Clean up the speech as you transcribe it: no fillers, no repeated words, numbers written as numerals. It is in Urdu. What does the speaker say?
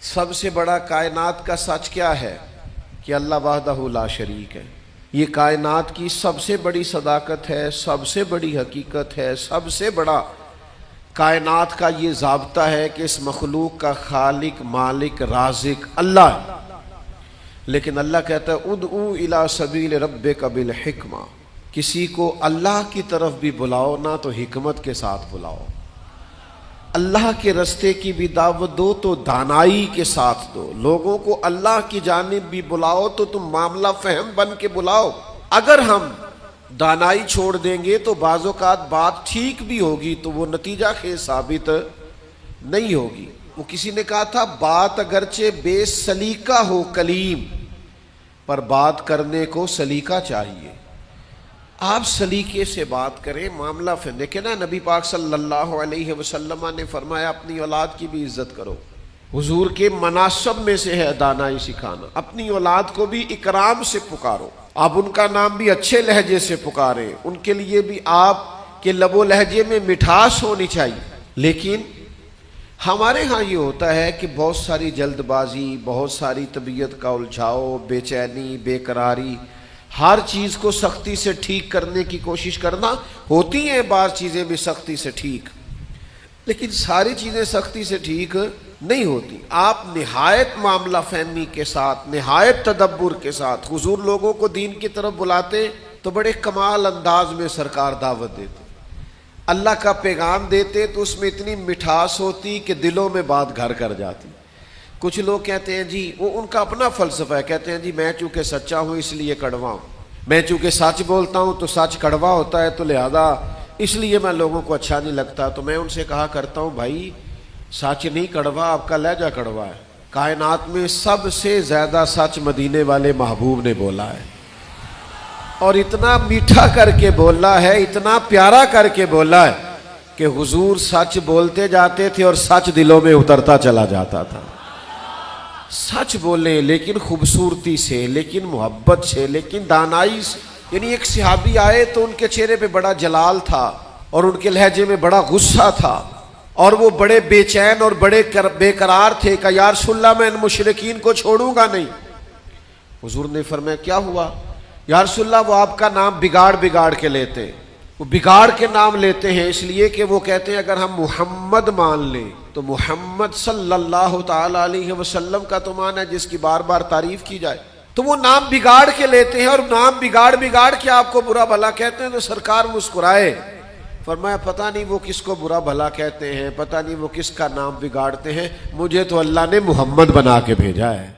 سب سے بڑا کائنات کا سچ کیا ہے؟ کہ اللہ وحدہ لا شریک ہے۔ یہ کائنات کی سب سے بڑی صداقت ہے، سب سے بڑی حقیقت ہے، سب سے بڑا کائنات کا یہ ضابطہ ہے کہ اس مخلوق کا خالق، مالک، رازق اللہ ہے۔ لیکن اللہ کہتا ہے ادعو الی سبیل ربک بالحکمہ، کسی کو اللہ کی طرف بھی بلاؤ نہ تو حکمت کے ساتھ بلاؤ، اللہ کے رستے کی بھی دعوت دو تو دانائی کے ساتھ دو، لوگوں کو اللہ کی جانب بھی بلاؤ تو تم معاملہ فہم بن کے بلاؤ۔ اگر ہم دانائی چھوڑ دیں گے تو بعض اوقات بات ٹھیک بھی ہوگی تو وہ نتیجہ خیز ثابت نہیں ہوگی۔ وہ کسی نے کہا تھا بات اگرچہ بے سلیقہ ہو کلیم، پر بات کرنے کو سلیقہ چاہیے۔ آپ سلیقے سے بات کریں، معاملہ پھر دیکھیں نا، نبی پاک صلی اللہ علیہ وسلم نے فرمایا اپنی اولاد کی بھی عزت کرو۔ حضور کے مناسب میں سے ہے دانائی سکھانا، اپنی اولاد کو بھی اکرام سے پکارو، آپ ان کا نام بھی اچھے لہجے سے پکاریں، ان کے لیے بھی آپ کے لب و لہجے میں مٹھاس ہونی چاہیے۔ لیکن ہمارے ہاں یہ ہوتا ہے کہ بہت ساری جلد بازی، بہت ساری طبیعت کا الجھاؤ، بے چینی، بے قراری، ہر چیز کو سختی سے ٹھیک کرنے کی کوشش کرنا، ہوتی ہیں بعض چیزیں بھی سختی سے ٹھیک، لیکن ساری چیزیں سختی سے ٹھیک نہیں ہوتی۔ آپ نہایت معاملہ فہمی کے ساتھ، نہایت تدبر کے ساتھ حضور لوگوں کو دین کی طرف بلاتے تو بڑے کمال انداز میں سرکار دعوت دیتے، اللہ کا پیغام دیتے تو اس میں اتنی مٹھاس ہوتی کہ دلوں میں بات گھر کر جاتی۔ کچھ لوگ کہتے ہیں جی، وہ ان کا اپنا فلسفہ ہے، کہتے ہیں جی میں چونکہ سچا ہوں اس لیے کڑوا ہوں، میں چونکہ سچ بولتا ہوں تو سچ کڑوا ہوتا ہے تو لہذا اس لیے میں لوگوں کو اچھا نہیں لگتا۔ تو میں ان سے کہا کرتا ہوں بھائی سچ نہیں کڑوا، آپ کا لہجہ کڑوا ہے۔ کائنات میں سب سے زیادہ سچ مدینے والے محبوب نے بولا ہے، اور اتنا میٹھا کر کے بولا ہے، اتنا پیارا کر کے بولا ہے کہ حضور سچ بولتے جاتے تھے اور سچ دلوں میں اترتا چلا جاتا تھا۔ سچ بولیں لیکن خوبصورتی سے، لیکن محبت سے، لیکن دانائی سے۔ یعنی ایک صحابی آئے تو ان کے چہرے پہ بڑا جلال تھا اور ان کے لہجے میں بڑا غصہ تھا، اور وہ بڑے بے چین اور بڑے بے قرار تھے کہ یا رسول اللہ میں ان مشرکین کو چھوڑوں گا نہیں۔ حضور نے فرمایا کیا ہوا؟ یا رسول اللہ وہ آپ کا نام بگاڑ بگاڑ کے لیتے، وہ بگاڑ کے نام لیتے ہیں اس لیے کہ وہ کہتے ہیں اگر ہم محمد مان لیں تو محمد صلی اللہ تعالی علیہ وسلم کا تو مان ہے جس کی بار بار تعریف کی جائے، تو وہ نام بگاڑ کے لیتے ہیں اور نام بگاڑ بگاڑ کے آپ کو برا بھلا کہتے ہیں۔ تو سرکار مسکرائے، فرمایا پتہ نہیں وہ کس کو برا بھلا کہتے ہیں، پتہ نہیں وہ کس کا نام بگاڑتے ہیں، مجھے تو اللہ نے محمد بنا کے بھیجا ہے۔